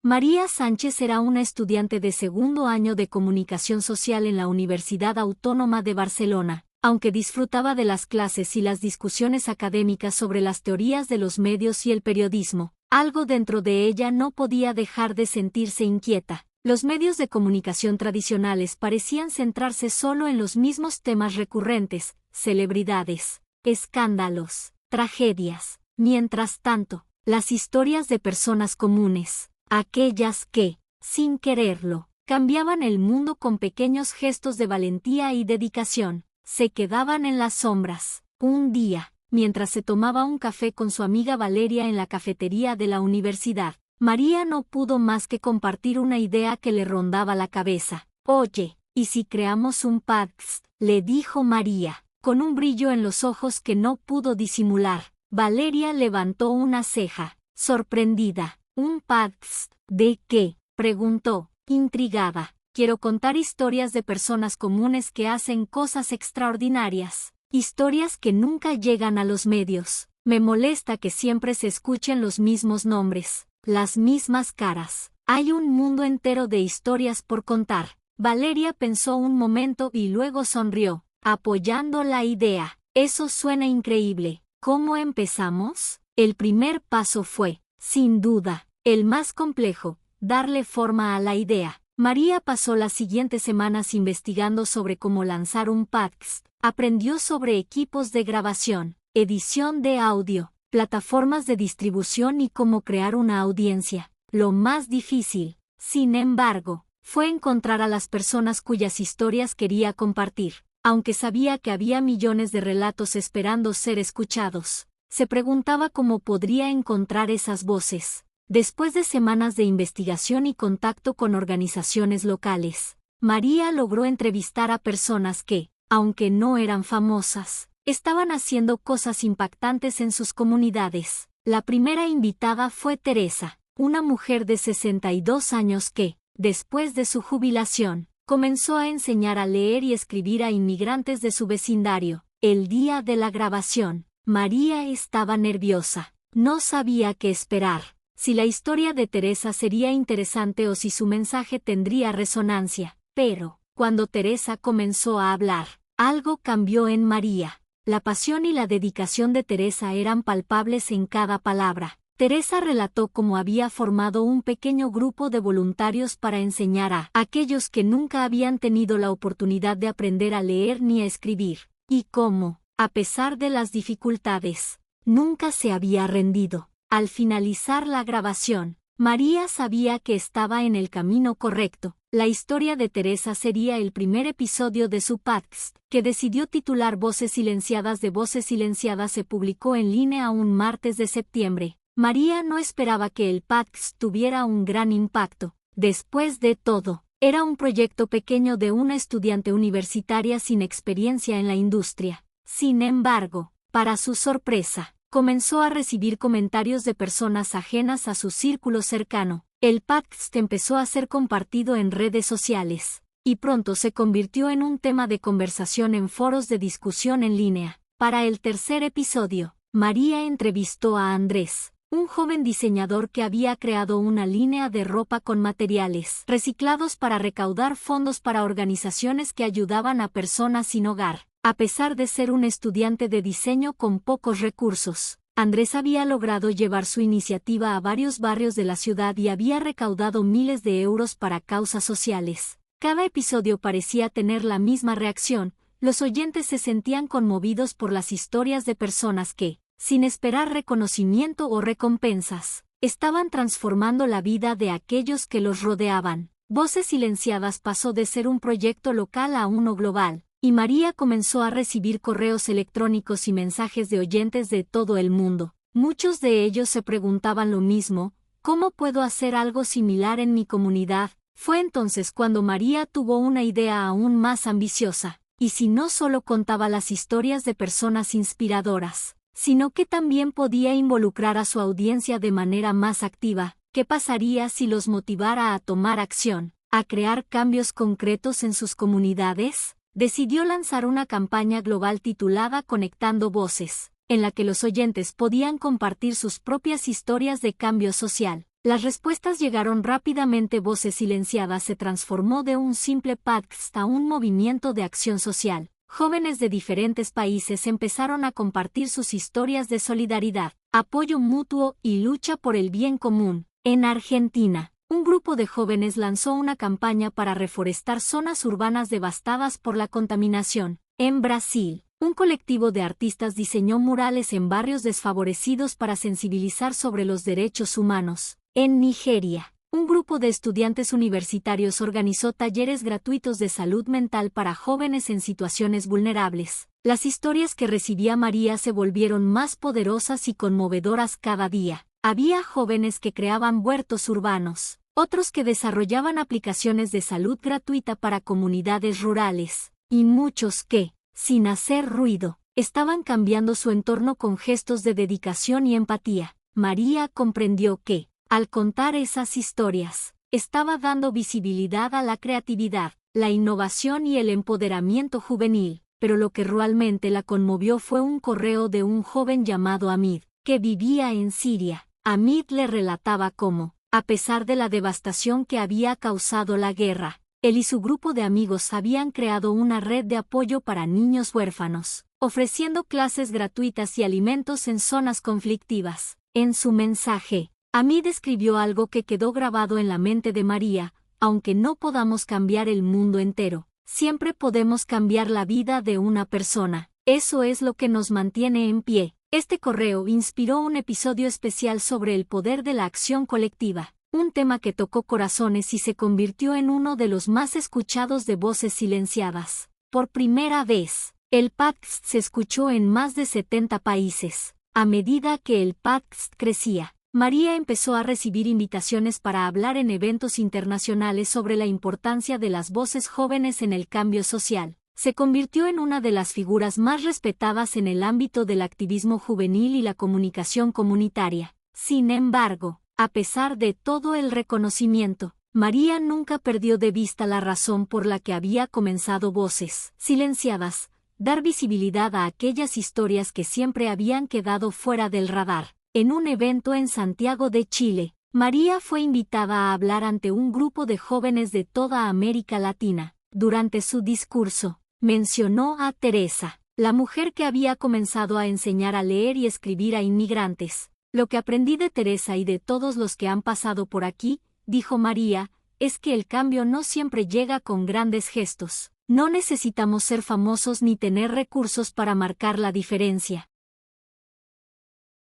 María Sánchez era una estudiante de segundo año de Comunicación Social en la Universidad Autónoma de Barcelona. Aunque disfrutaba de las clases y las discusiones académicas sobre las teorías de los medios y el periodismo, algo dentro de ella no podía dejar de sentirse inquieta. Los medios de comunicación tradicionales parecían centrarse solo en los mismos temas recurrentes: celebridades, escándalos, tragedias. Mientras tanto, las historias de personas comunes, aquellas que, sin quererlo, cambiaban el mundo con pequeños gestos de valentía y dedicación, se quedaban en las sombras. Un día, mientras se tomaba un café con su amiga Valeria en la cafetería de la universidad, María no pudo más que compartir una idea que le rondaba la cabeza. «Oye, ¿y si creamos un podcast?», le dijo María, con un brillo en los ojos que no pudo disimular. Valeria levantó una ceja, sorprendida. «¿Un podcast? ¿De qué?», preguntó, intrigada. «Quiero contar historias de personas comunes que hacen cosas extraordinarias. Historias que nunca llegan a los medios. Me molesta que siempre se escuchen los mismos nombres, las mismas caras. Hay un mundo entero de historias por contar». Valeria pensó un momento y luego sonrió, apoyando la idea. «Eso suena increíble. ¿Cómo empezamos?». El primer paso fue, sin duda, el más complejo: darle forma a la idea. María pasó las siguientes semanas investigando sobre cómo lanzar un podcast. Aprendió sobre equipos de grabación, edición de audio, plataformas de distribución y cómo crear una audiencia. Lo más difícil, sin embargo, fue encontrar a las personas cuyas historias quería compartir. Aunque sabía que había millones de relatos esperando ser escuchados, se preguntaba cómo podría encontrar esas voces. Después de semanas de investigación y contacto con organizaciones locales, María logró entrevistar a personas que, aunque no eran famosas, estaban haciendo cosas impactantes en sus comunidades. La primera invitada fue Teresa, una mujer de 62 años que, después de su jubilación, comenzó a enseñar a leer y escribir a inmigrantes de su vecindario. El día de la grabación, María estaba nerviosa. No sabía qué esperar: si la historia de Teresa sería interesante o si su mensaje tendría resonancia. Pero, cuando Teresa comenzó a hablar, algo cambió en María. La pasión y la dedicación de Teresa eran palpables en cada palabra. Teresa relató cómo había formado un pequeño grupo de voluntarios para enseñar a aquellos que nunca habían tenido la oportunidad de aprender a leer ni a escribir, y cómo, a pesar de las dificultades, nunca se había rendido. Al finalizar la grabación, María sabía que estaba en el camino correcto. La historia de Teresa sería el primer episodio de su podcast, que decidió titular Voces Silenciadas. De Voces Silenciadas se publicó en línea un martes de septiembre. María no esperaba que el podcast tuviera un gran impacto. Después de todo, era un proyecto pequeño de una estudiante universitaria sin experiencia en la industria. Sin embargo, para su sorpresa, comenzó a recibir comentarios de personas ajenas a su círculo cercano. El podcast empezó a ser compartido en redes sociales, y pronto se convirtió en un tema de conversación en foros de discusión en línea. Para el tercer episodio, María entrevistó a Andrés, un joven diseñador que había creado una línea de ropa con materiales reciclados para recaudar fondos para organizaciones que ayudaban a personas sin hogar. A pesar de ser un estudiante de diseño con pocos recursos, Andrés había logrado llevar su iniciativa a varios barrios de la ciudad y había recaudado miles de euros para causas sociales. Cada episodio parecía tener la misma reacción. Los oyentes se sentían conmovidos por las historias de personas que, sin esperar reconocimiento o recompensas, estaban transformando la vida de aquellos que los rodeaban. Voces Silenciadas pasó de ser un proyecto local a uno global, y María comenzó a recibir correos electrónicos y mensajes de oyentes de todo el mundo. Muchos de ellos se preguntaban lo mismo: ¿cómo puedo hacer algo similar en mi comunidad? Fue entonces cuando María tuvo una idea aún más ambiciosa. ¿Y si no solo contaba las historias de personas inspiradoras, sino que también podía involucrar a su audiencia de manera más activa? ¿Qué pasaría si los motivara a tomar acción, a crear cambios concretos en sus comunidades? Decidió lanzar una campaña global titulada Conectando Voces, en la que los oyentes podían compartir sus propias historias de cambio social. Las respuestas llegaron rápidamente. Voces Silenciadas se transformó de un simple podcast a un movimiento de acción social. Jóvenes de diferentes países empezaron a compartir sus historias de solidaridad, apoyo mutuo y lucha por el bien común. En Argentina, un grupo de jóvenes lanzó una campaña para reforestar zonas urbanas devastadas por la contaminación. En Brasil, un colectivo de artistas diseñó murales en barrios desfavorecidos para sensibilizar sobre los derechos humanos. En Nigeria, un grupo de estudiantes universitarios organizó talleres gratuitos de salud mental para jóvenes en situaciones vulnerables. Las historias que recibía María se volvieron más poderosas y conmovedoras cada día. Había jóvenes que creaban huertos urbanos, otros que desarrollaban aplicaciones de salud gratuita para comunidades rurales, y muchos que, sin hacer ruido, estaban cambiando su entorno con gestos de dedicación y empatía. María comprendió que, al contar esas historias, estaba dando visibilidad a la creatividad, la innovación y el empoderamiento juvenil, pero lo que realmente la conmovió fue un correo de un joven llamado Hamid, que vivía en Siria. Hamid le relataba cómo, a pesar de la devastación que había causado la guerra, él y su grupo de amigos habían creado una red de apoyo para niños huérfanos, ofreciendo clases gratuitas y alimentos en zonas conflictivas. En su mensaje, Hamid escribió algo que quedó grabado en la mente de María: aunque no podamos cambiar el mundo entero, siempre podemos cambiar la vida de una persona. Eso es lo que nos mantiene en pie. Este correo inspiró un episodio especial sobre el poder de la acción colectiva, un tema que tocó corazones y se convirtió en uno de los más escuchados de Voces Silenciadas. Por primera vez, el podcast se escuchó en más de 70 países. A medida que el podcast crecía, María empezó a recibir invitaciones para hablar en eventos internacionales sobre la importancia de las voces jóvenes en el cambio social. Se convirtió en una de las figuras más respetadas en el ámbito del activismo juvenil y la comunicación comunitaria. Sin embargo, a pesar de todo el reconocimiento, María nunca perdió de vista la razón por la que había comenzado Voces Silenciadas: dar visibilidad a aquellas historias que siempre habían quedado fuera del radar. En un evento en Santiago de Chile, María fue invitada a hablar ante un grupo de jóvenes de toda América Latina. Durante su discurso, mencionó a Teresa, la mujer que había comenzado a enseñar a leer y escribir a inmigrantes. Lo que aprendí de Teresa y de todos los que han pasado por aquí, dijo María, es que el cambio no siempre llega con grandes gestos. No necesitamos ser famosos ni tener recursos para marcar la diferencia.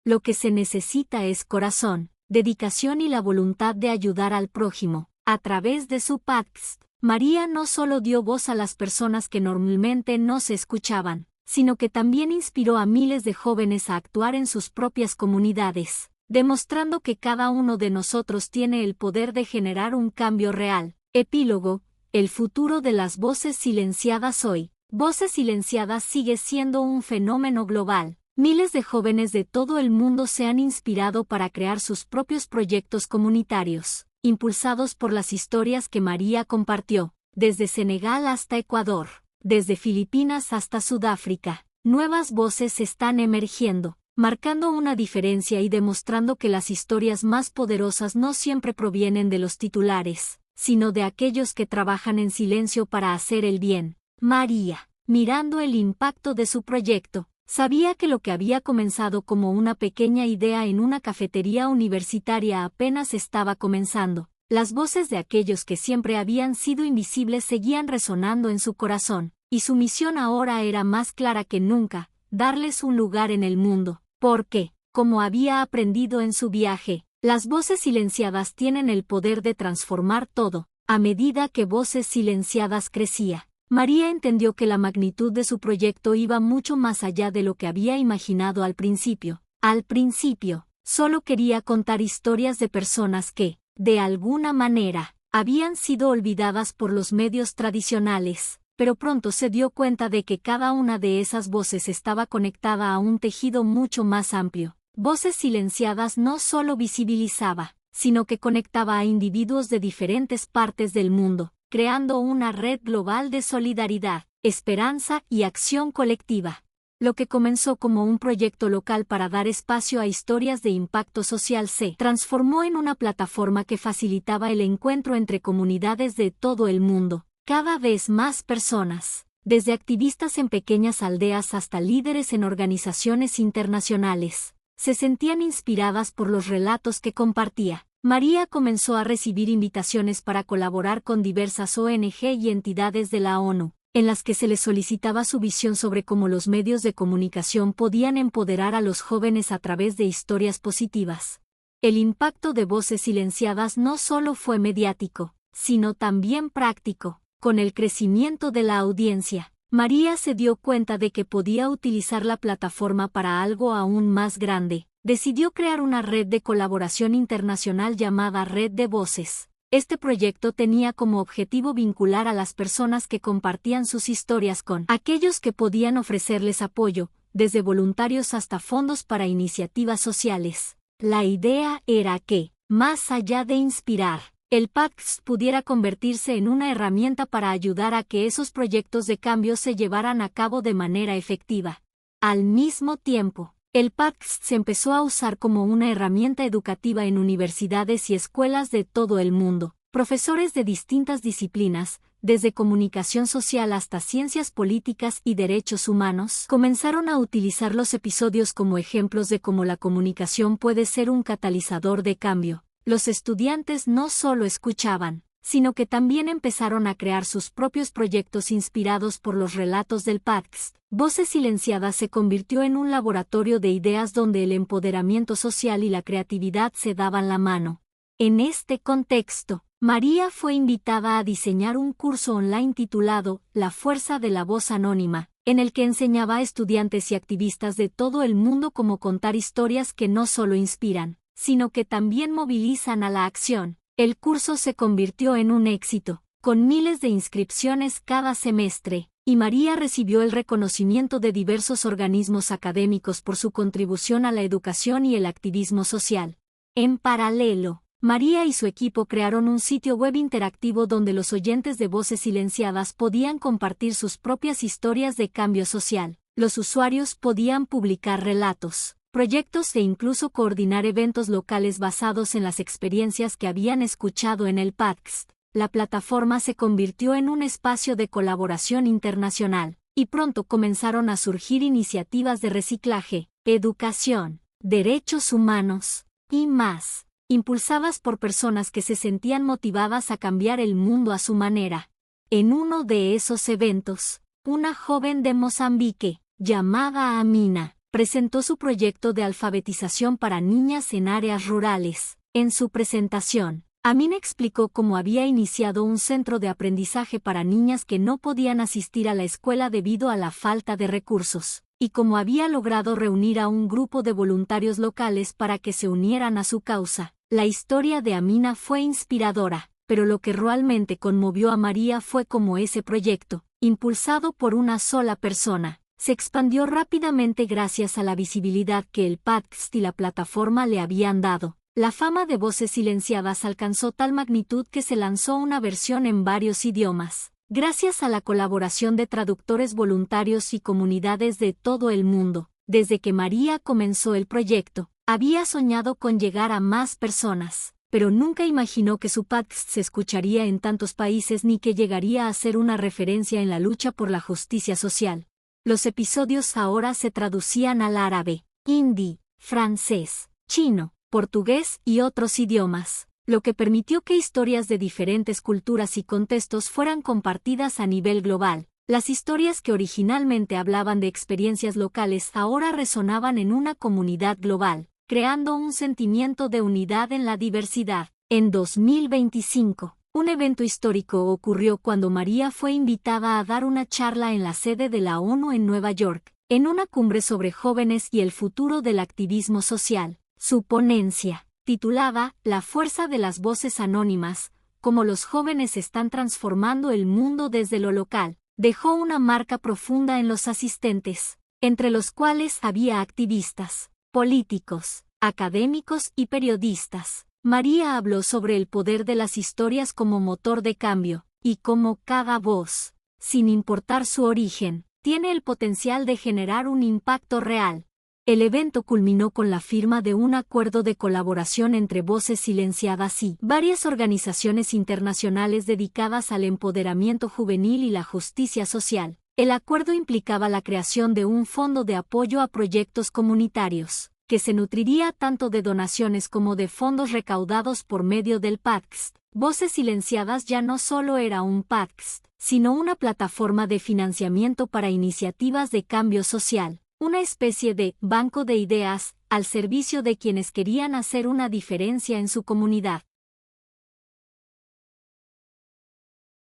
Lo que se necesita es corazón, dedicación y la voluntad de ayudar al prójimo. A través de su podcast, María no solo dio voz a las personas que normalmente no se escuchaban, sino que también inspiró a miles de jóvenes a actuar en sus propias comunidades, demostrando que cada uno de nosotros tiene el poder de generar un cambio real. Epílogo: el futuro de las voces silenciadas hoy. Voces Silenciadas sigue siendo un fenómeno global. Miles de jóvenes de todo el mundo se han inspirado para crear sus propios proyectos comunitarios, impulsados por las historias que María compartió. Desde Senegal hasta Ecuador, desde Filipinas hasta Sudáfrica, nuevas voces están emergiendo, marcando una diferencia y demostrando que las historias más poderosas no siempre provienen de los titulares, sino de aquellos que trabajan en silencio para hacer el bien. María, mirando el impacto de su proyecto, sabía que lo que había comenzado como una pequeña idea en una cafetería universitaria apenas estaba comenzando. Las voces de aquellos que siempre habían sido invisibles seguían resonando en su corazón, y su misión ahora era más clara que nunca: darles un lugar en el mundo. Porque, como había aprendido en su viaje, las voces silenciadas tienen el poder de transformar todo. A medida que Voces Silenciadas crecía, María entendió que la magnitud de su proyecto iba mucho más allá de lo que había imaginado al principio. Al principio, solo quería contar historias de personas que, de alguna manera, habían sido olvidadas por los medios tradicionales, pero pronto se dio cuenta de que cada una de esas voces estaba conectada a un tejido mucho más amplio. Voces Silenciadas no solo visibilizaba, sino que conectaba a individuos de diferentes partes del mundo, creando una red global de solidaridad, esperanza y acción colectiva. Lo que comenzó como un proyecto local para dar espacio a historias de impacto social se transformó en una plataforma que facilitaba el encuentro entre comunidades de todo el mundo. Cada vez más personas, desde activistas en pequeñas aldeas hasta líderes en organizaciones internacionales, se sentían inspiradas por los relatos que compartía. María comenzó a recibir invitaciones para colaborar con diversas ONG y entidades de la ONU, en las que se le solicitaba su visión sobre cómo los medios de comunicación podían empoderar a los jóvenes a través de historias positivas. El impacto de Voces Silenciadas no solo fue mediático, sino también práctico. Con el crecimiento de la audiencia, María se dio cuenta de que podía utilizar la plataforma para algo aún más grande. Decidió crear una red de colaboración internacional llamada Red de Voces. Este proyecto tenía como objetivo vincular a las personas que compartían sus historias con aquellos que podían ofrecerles apoyo, desde voluntarios hasta fondos para iniciativas sociales. La idea era que, más allá de inspirar, el podcast pudiera convertirse en una herramienta para ayudar a que esos proyectos de cambio se llevaran a cabo de manera efectiva. Al mismo tiempo, el podcast se empezó a usar como una herramienta educativa en universidades y escuelas de todo el mundo. Profesores de distintas disciplinas, desde comunicación social hasta ciencias políticas y derechos humanos, comenzaron a utilizar los episodios como ejemplos de cómo la comunicación puede ser un catalizador de cambio. Los estudiantes no solo escuchaban, sino que también empezaron a crear sus propios proyectos inspirados por los relatos del podcast. Voces Silenciadas se convirtió en un laboratorio de ideas donde el empoderamiento social y la creatividad se daban la mano. En este contexto, María fue invitada a diseñar un curso online titulado La Fuerza de la Voz Anónima, en el que enseñaba a estudiantes y activistas de todo el mundo cómo contar historias que no solo inspiran, sino que también movilizan a la acción. El curso se convirtió en un éxito, con miles de inscripciones cada semestre, y María recibió el reconocimiento de diversos organismos académicos por su contribución a la educación y el activismo social. En paralelo, María y su equipo crearon un sitio web interactivo donde los oyentes de Voces Silenciadas podían compartir sus propias historias de cambio social. Los usuarios podían publicar relatos, proyectos e incluso coordinar eventos locales basados en las experiencias que habían escuchado en el podcast. La plataforma se convirtió en un espacio de colaboración internacional, y pronto comenzaron a surgir iniciativas de reciclaje, educación, derechos humanos, y más, impulsadas por personas que se sentían motivadas a cambiar el mundo a su manera. En uno de esos eventos, una joven de Mozambique, llamada Amina, presentó su proyecto de alfabetización para niñas en áreas rurales. En su presentación, Amina explicó cómo había iniciado un centro de aprendizaje para niñas que no podían asistir a la escuela debido a la falta de recursos, y cómo había logrado reunir a un grupo de voluntarios locales para que se unieran a su causa. La historia de Amina fue inspiradora, pero lo que realmente conmovió a María fue cómo ese proyecto, impulsado por una sola persona, se expandió rápidamente gracias a la visibilidad que el podcast y la plataforma le habían dado. La fama de Voces Silenciadas alcanzó tal magnitud que se lanzó una versión en varios idiomas, gracias a la colaboración de traductores voluntarios y comunidades de todo el mundo. Desde que María comenzó el proyecto, había soñado con llegar a más personas, pero nunca imaginó que su podcast se escucharía en tantos países ni que llegaría a ser una referencia en la lucha por la justicia social. Los episodios ahora se traducían al árabe, hindi, francés, chino, portugués y otros idiomas, lo que permitió que historias de diferentes culturas y contextos fueran compartidas a nivel global. Las historias que originalmente hablaban de experiencias locales ahora resonaban en una comunidad global, creando un sentimiento de unidad en la diversidad. En 2025, un evento histórico ocurrió cuando María fue invitada a dar una charla en la sede de la ONU en Nueva York, en una cumbre sobre jóvenes y el futuro del activismo social. Su ponencia, titulada La Fuerza de las Voces Anónimas, cómo los jóvenes están transformando el mundo desde lo local, dejó una marca profunda en los asistentes, entre los cuales había activistas, políticos, académicos y periodistas. María habló sobre el poder de las historias como motor de cambio, y cómo cada voz, sin importar su origen, tiene el potencial de generar un impacto real. El evento culminó con la firma de un acuerdo de colaboración entre Voces Silenciadas y varias organizaciones internacionales dedicadas al empoderamiento juvenil y la justicia social. El acuerdo implicaba la creación de un fondo de apoyo a proyectos comunitarios, que se nutriría tanto de donaciones como de fondos recaudados por medio del PACST. Voces Silenciadas ya no solo era un PACST, sino una plataforma de financiamiento para iniciativas de cambio social, una especie de banco de ideas al servicio de quienes querían hacer una diferencia en su comunidad.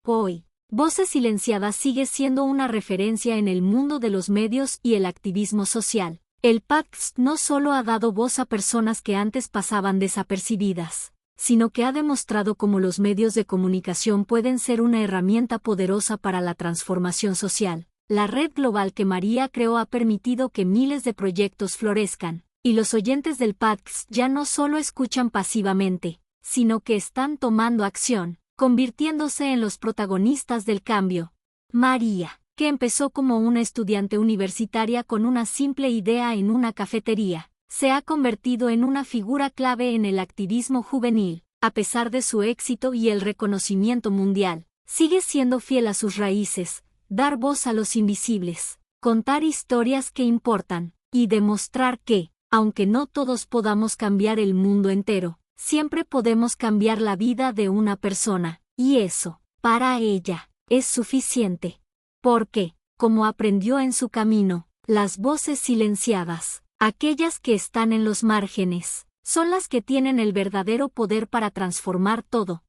Hoy, Voces Silenciadas sigue siendo una referencia en el mundo de los medios y el activismo social. El PACST no solo ha dado voz a personas que antes pasaban desapercibidas, sino que ha demostrado cómo los medios de comunicación pueden ser una herramienta poderosa para la transformación social. La red global que María creó ha permitido que miles de proyectos florezcan, y los oyentes del PACST ya no solo escuchan pasivamente, sino que están tomando acción, convirtiéndose en los protagonistas del cambio. María, que empezó como una estudiante universitaria con una simple idea en una cafetería, se ha convertido en una figura clave en el activismo juvenil. A pesar de su éxito y el reconocimiento mundial, sigue siendo fiel a sus raíces, dar voz a los invisibles, contar historias que importan, y demostrar que, aunque no todos podamos cambiar el mundo entero, siempre podemos cambiar la vida de una persona, y eso, para ella, es suficiente. Porque, como aprendió en su camino, las voces silenciadas, aquellas que están en los márgenes, son las que tienen el verdadero poder para transformar todo.